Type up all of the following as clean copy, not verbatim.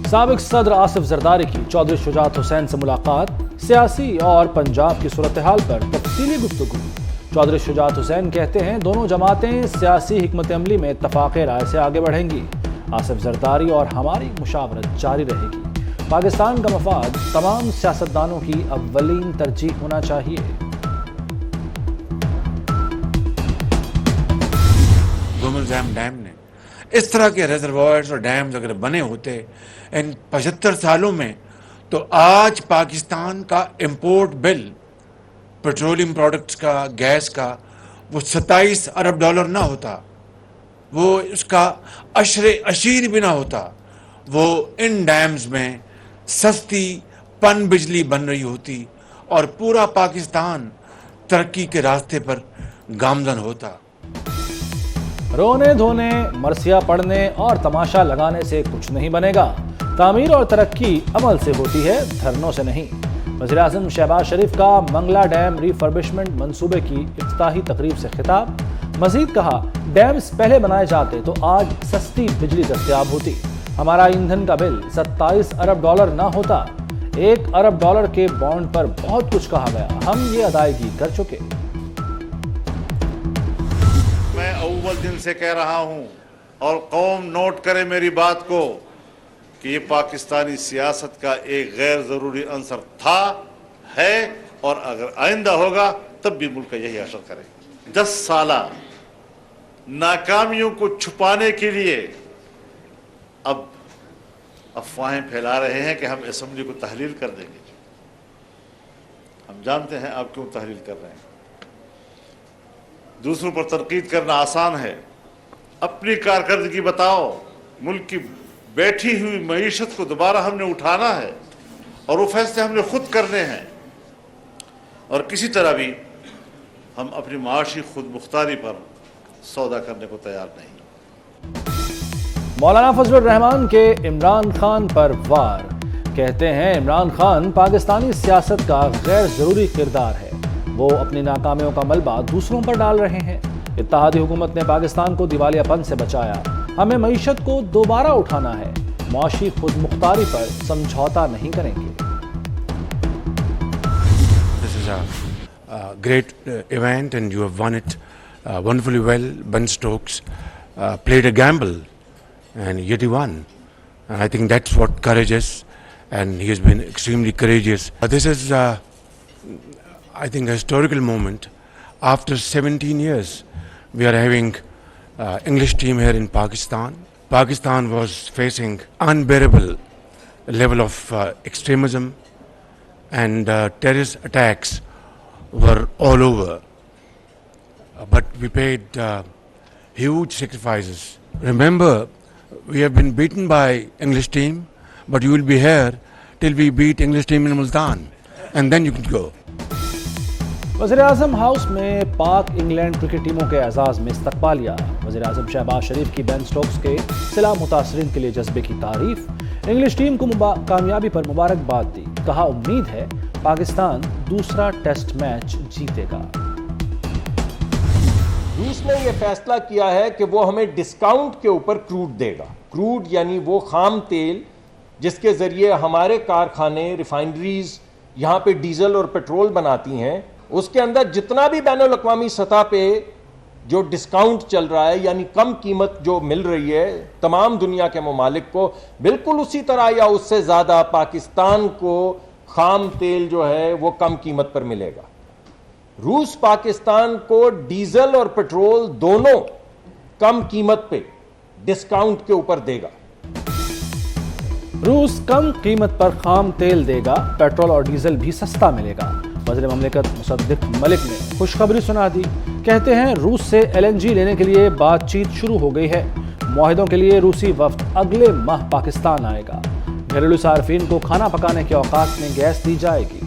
سابق صدر آصف زرداری کی چودھری شجاعت حسین سے ملاقات، سیاسی اور پنجاب کی صورتحال پر تفصیلی گفتگو۔ چودھری شجاعت حسین کہتے ہیں دونوں جماعتیں سیاسی حکمت عملی میں اتفاق رائے سے آگے بڑھیں گی۔ آصف زرداری اور ہماری مشاورت جاری رہے گی۔ پاکستان کا مفاد تمام سیاستدانوں کی اولین ترجیح ہونا چاہیے۔ گوملزام ڈیم نے اس طرح کے ریزروائرز اور ڈیمز اگر بنے ہوتے ان 75 سالوں میں تو آج پاکستان کا امپورٹ بل پیٹرولیم پروڈکٹس کا، گیس کا، وہ 27 ارب ڈالر نہ ہوتا، وہ اس کا عشیر بھی نہ ہوتا، وہ ان ڈیمز میں سستی پن بجلی بن رہی ہوتی اور پورا پاکستان ترقی کے راستے پر گامزن ہوتا۔ رونے دھونے، مرثیہ پڑھنے اور تماشا لگانے سے کچھ نہیں بنے گا۔ تعمیر اور ترقی عمل سے ہوتی ہے، دھرنوں سے نہیں۔ وزیراعظم شہباز شریف کا منگلا ڈیم ریفربشمنٹ منصوبے کی افتتاحی تقریب سے خطاب۔ مزید کہا ڈیمز پہلے بنائے جاتے تو آج سستی بجلی دستیاب ہوتی، ہمارا ایندھن کا بل 27 ارب ڈالر نہ ہوتا۔ 1 ارب ڈالر کے بانڈ پر بہت کچھ کہا گیا، ہم یہ ادائیگی کر چکے۔ میں اول دن سے کہہ رہا ہوں اور قوم نوٹ کرے میری بات کو کہ یہ پاکستانی سیاست کا ایک غیر ضروری عنصر تھا، ہے اور اگر آئندہ ہوگا تب بھی ملک کا یہی اثر کرے گا۔ 10 سالہ ناکامیوں کو چھپانے کے لیے اب افواہیں پھیلا رہے ہیں کہ ہم اسمبلی کو تحلیل کر دیں گے۔ ہم جانتے ہیں آپ کیوں تحلیل کر رہے ہیں۔ دوسروں پر تنقید کرنا آسان ہے، اپنی کارکردگی بتاؤ۔ ملک کی بیٹھی ہوئی معیشت کو دوبارہ ہم نے اٹھانا ہے اور وہ فیصلے ہم نے خود کرنے ہیں، اور کسی طرح بھی ہم اپنی معاشی خود مختاری پر سودا کرنے کو تیار نہیں۔ مولانا فضل الرحمان کے عمران خان پر وار، کہتے ہیں عمران خان پاکستانی سیاست کا غیر ضروری کردار ہے، وہ اپنی ناکامیوں کا ملبہ دوسروں پر ڈال رہے ہیں۔ اتحادی حکومت نے پاکستان کو دیوالیہ پن سے بچایا، ہمیں معیشت کو دوبارہ اٹھانا ہے، معاشی خود مختاری پر سمجھوتا نہیں کریں گے۔ This is a great event and you have won it wonderfully well. Ben Stokes played a gamble and yet he won. And I think that's what courage is, and he has been extremely courageous. This is, I think, a historical moment. After 17 years, we are having English team here in Pakistan. Pakistan was facing unbearable level of extremism and terrorist attacks were all over. But we paid huge sacrifices. Remember, we have been beaten by English team, but you will be here till we beat English team in Multan, and then you can go. وزیراعظم house میں پاک England cricket ٹیموں کے اعزاز میں استقبالیہ۔ وزیراعظم شہباز شریف کی بین Stokes کے سیلاب متاثرین کے لیے جذبے کی تعریف۔ انگلش ٹیم کو کامیابی پر مبارکباد دی، کہا امید ہے پاکستان دوسرا ٹیسٹ میچ جیتے گا۔ روس نے یہ فیصلہ کیا ہے کہ وہ ہمیں ڈسکاؤنٹ کے اوپر کروڈ دے گا۔ کروڈ یعنی وہ خام تیل جس کے ذریعے ہمارے کارخانے، ریفائنریز یہاں پہ ڈیزل اور پیٹرول بناتی ہیں، اس کے اندر جتنا بھی بین الاقوامی سطح پہ جو ڈسکاؤنٹ چل رہا ہے، یعنی کم قیمت جو مل رہی ہے تمام دنیا کے ممالک کو، بالکل اسی طرح یا اس سے زیادہ پاکستان کو خام تیل جو ہے وہ کم قیمت پر ملے گا۔ روس پاکستان کو ڈیزل اور پیٹرول دونوں کم قیمت پہ ڈسکاؤنٹ کے اوپر دے گا۔ روس کم قیمت پر خام تیل دے گا، پیٹرول اور ڈیزل بھی سستا ملے گا۔ وزیر مملکت مصدق ملک نے خوشخبری سنا دی، کہتے ہیں روس سے LNG لینے کے لیے بات چیت شروع ہو گئی ہے۔ معاہدوں کے لیے روسی وفد اگلے ماہ پاکستان آئے گا۔ گھریلو صارفین کو کھانا پکانے کے اوقات میں گیس دی جائے گی۔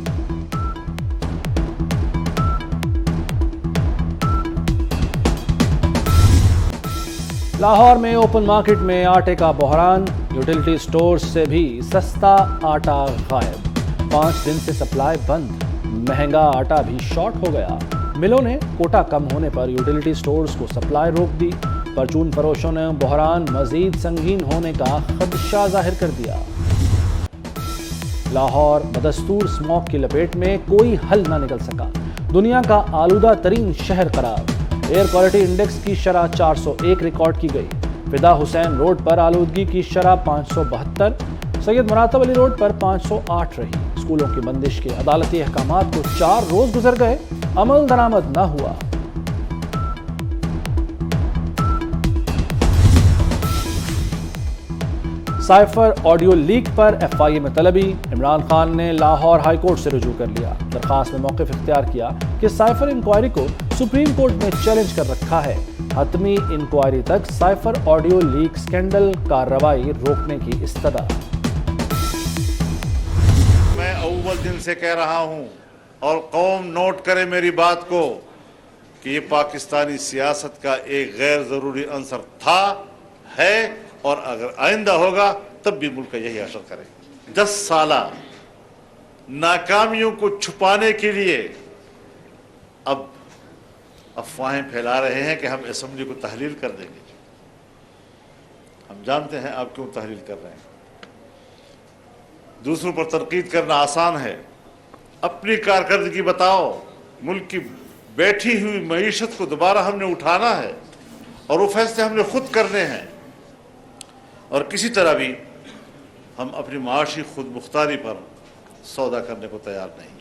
لاہور میں اوپن مارکیٹ میں آٹے کا بحران، یوٹیلیٹی سٹورز سے بھی سستا آٹا غائب، 5 دن سے سپلائی بند، مہنگا آٹا بھی شارٹ ہو گیا۔ ملوں نے کوٹا کم ہونے پر یوٹیلیٹی سٹورز کو سپلائی روک دی۔ پرچون فروشوں نے بحران مزید سنگین ہونے کا خدشہ ظاہر کر دیا۔ لاہور بدستور اسموگ کی لپیٹ میں کوئی حل نہ نکل سکا، دنیا کا آلودہ ترین شہر قرار۔ ایئر کوالٹی انڈیکس کی شرح 401 ریکارڈ کی گئی۔ فدا حسین روڈ پر آلودگی کی شرح 572، سید مراتب علی روڈ پر 508 رہی۔ اسکولوں کی بندش کے عدالتی احکامات کو 4 روز گزر گئے، عمل درآمد نہ ہوا۔ سائفر آڈیو لیک پر ایف آئی اے میں طلبی، عمران خان نے لاہور ہائی کورٹ سے رجوع کر لیا۔ درخواست میں موقف اختیار کیا کہ سائفر انکوائری کو سپریم کورٹ میں چیلنج کر رکھا ہے، حتمی انکوائری تک سائفر آڈیو لیک سکینڈل کارروائی روکنے کی استدعا۔ میں اول دن سے کہہ رہا ہوں اور قوم نوٹ کرے میری بات کو کہ یہ پاکستانی سیاست کا ایک غیر ضروری عنصر تھا، ہے اور اگر آئندہ ہوگا تب بھی ملک کا یہی حشر کرے گا۔ 10 سالہ ناکامیوں کو چھپانے کے لیے اب افواہیں پھیلا رہے ہیں کہ ہم اسمبلی کو تحلیل کر دیں گے۔ ہم جانتے ہیں آپ کیوں تحلیل کر رہے ہیں۔ دوسروں پر تنقید کرنا آسان ہے، اپنی کارکردگی بتاؤ۔ ملک کی بیٹھی ہوئی معیشت کو دوبارہ ہم نے اٹھانا ہے اور وہ فیصلے ہم نے خود کرنے ہیں، اور کسی طرح بھی ہم اپنی معاشی خود مختاری پر سودا کرنے کو تیار نہیں۔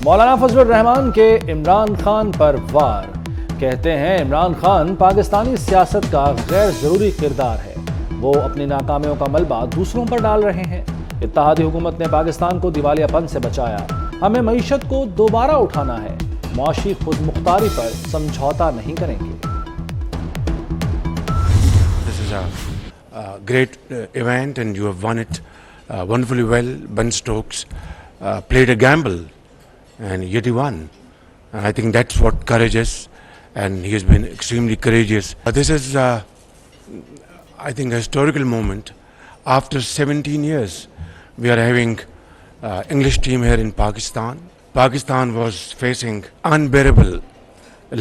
مولانا فضل الرحمان کے عمران خان پر وار، کہتے ہیں عمران خان پاکستانی سیاست کا غیر ضروری کردار ہے، وہ اپنی ناکامیوں کا ملبہ دوسروں پر ڈال رہے ہیں۔ اتحادی حکومت نے پاکستان کو دیوالیہ پن سے بچایا، ہمیں معیشت کو دوبارہ اٹھانا ہے، معاشی خود مختاری پر سمجھوتا نہیں کریں گے۔ A great event and you have won it wonderfully well. Ben Stokes played a gamble and yet he won. And I think that's what courage is, and he has been extremely courageous. This is, I think, a historical moment. After 17 years, we are having English team here in Pakistan. Pakistan was facing unbearable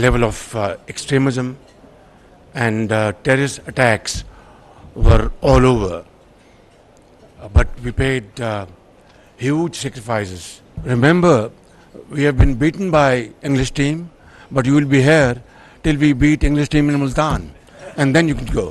level of extremism, and terrorist attacks were all over, but we paid huge sacrifices. Remember, we have been beaten by English team, but you will be here till we beat English team in Multan, and then you can go.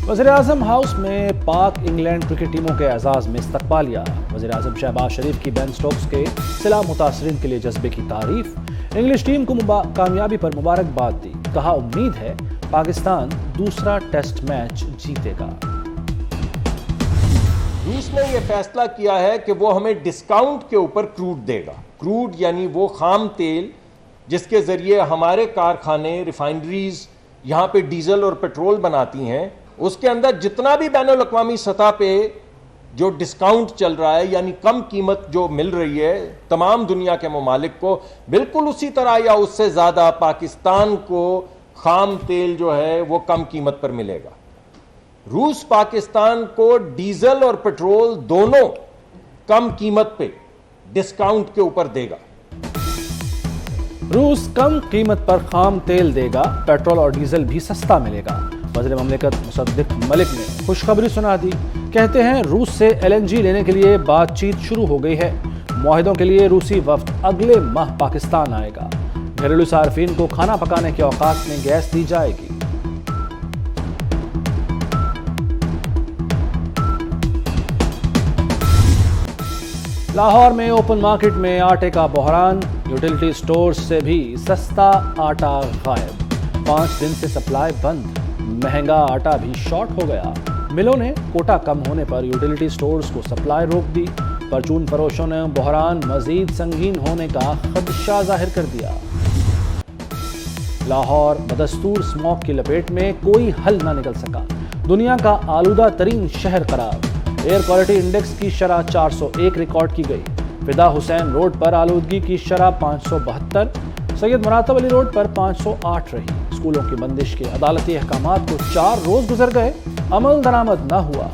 وزیر اعظم house میں پاک England cricket ٹیموں کے اعزاز میں استقبالیہ۔ وزیر اعظم شہباز شریف کی بین Stokes کے صلاح متاثرین کے لیے جذبے کی تعریف، انگلش ٹیم کو کامیابی پر مبارکباد دی، کہا امید ہے پاکستان دوسرا ٹیسٹ میچ جیتے گا۔ روس نے یہ فیصلہ کیا ہے کہ وہ ہمیں ڈسکاؤنٹ کے اوپر کروڈ دے گا۔ کروڈ یعنی وہ خام تیل جس کے ذریعے ہمارے کارخانے، ریفائنریز یہاں پہ ڈیزل اور پیٹرول بناتی ہیں، اس کے اندر جتنا بھی بین الاقوامی سطح پہ جو ڈسکاؤنٹ چل رہا ہے، یعنی کم قیمت جو مل رہی ہے تمام دنیا کے ممالک کو، بالکل اسی طرح یا اس سے زیادہ پاکستان کو خام تیل جو ہے وہ کم قیمت پر ملے گا۔ روس پاکستان کو ڈیزل اور پیٹرول دونوں کم قیمت پہ ڈسکاؤنٹ کے اوپر دے گا۔ روس کم قیمت پر خام تیل دے گا، پیٹرول اور ڈیزل بھی سستا ملے گا۔ وزیر مملکت مصدق ملک نے خوشخبری سنا دی، کہتے ہیں روس سے LNG لینے کے لیے بات چیت شروع ہو گئی ہے، معاہدوں کے لیے روسی وفد اگلے ماہ پاکستان آئے گا، گھریلو صارفین کو کھانا پکانے کے اوقات میں گیس دی جائے گی۔ لاہور میں اوپن مارکیٹ میں آٹے کا بحران، یوٹیلیٹی سٹورز سے بھی سستا آٹا غائب، 5 دن سے سپلائی بند، مہنگا آٹا بھی شارٹ ہو گیا۔ ملوں نے کوٹا کم ہونے پر یوٹیلیٹی سٹورز کو سپلائی روک دی، پرچون فروشوں نے بحران مزید سنگین ہونے کا خدشہ ظاہر کر دیا۔ لاہور بدستور اسموگ کی لپیٹ میں کوئی حل نہ نکل سکا، دنیا کا آلودہ ترین شہر قرار۔ ایئر کوالٹی انڈیکس کی شرح 401 ریکارڈ کی گئی۔ فدا حسین روڈ پر آلودگی کی شرح 572، سید مراتب علی روڈ پر 508 رہی۔ اسکولوں کی بندش کے عدالتی احکامات کو 4 روز گزر گئے، عمل درآمد نہ ہوا۔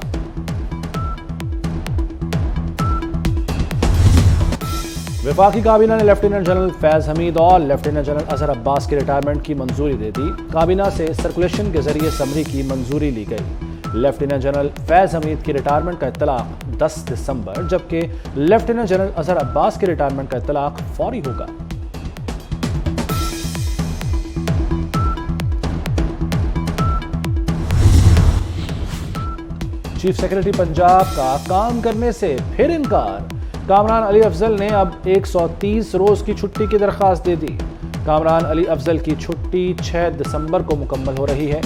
وفاقی کابینہ نے لیفٹیننٹ جنرل فیض حمید اور لیفٹیننٹ جنرل اظہر عباس کی ریٹائرمنٹ کی منظوری دے دی۔ کابینہ سے سرکولیشن کے ذریعے سمری کی منظوری لی گئی۔ لیفٹیننٹ جنرل فیض حمید کی ریٹائرمنٹ کا اطلاق 10 دسمبر جبکہ لیفٹیننٹ جنرل اظہر عباس کی ریٹائرمنٹ کا اطلاق فوری ہوگا۔ چیف سیکرٹری پنجاب کا کام کرنے سے پھر انکار، کامران علی افضل نے اب 130 روز کی چھٹی کی درخواست دے دی۔ کامران علی افضل کی چھٹی 6 دسمبر کو مکمل ہو رہی ہے۔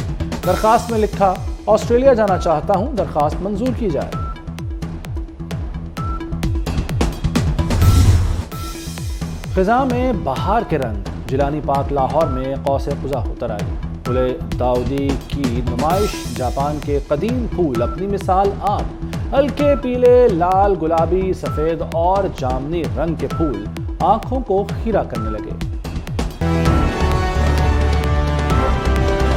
درخواست میں لکھا، آسٹریلیا جانا چاہتا ہوں، درخواست منظور کی جائے۔ خزاں میں بہار کے رنگ، جیلانی پارک لاہور میں قوس قزح اتر آئی۔ پھول داؤدی کی نمائش، جاپان کے قدیم پھول اپنی مثال آپ، ہلکے پیلے، لال، گلابی، سفید اور جامنی رنگ کے پھول آنکھوں کو خیرہ کرنے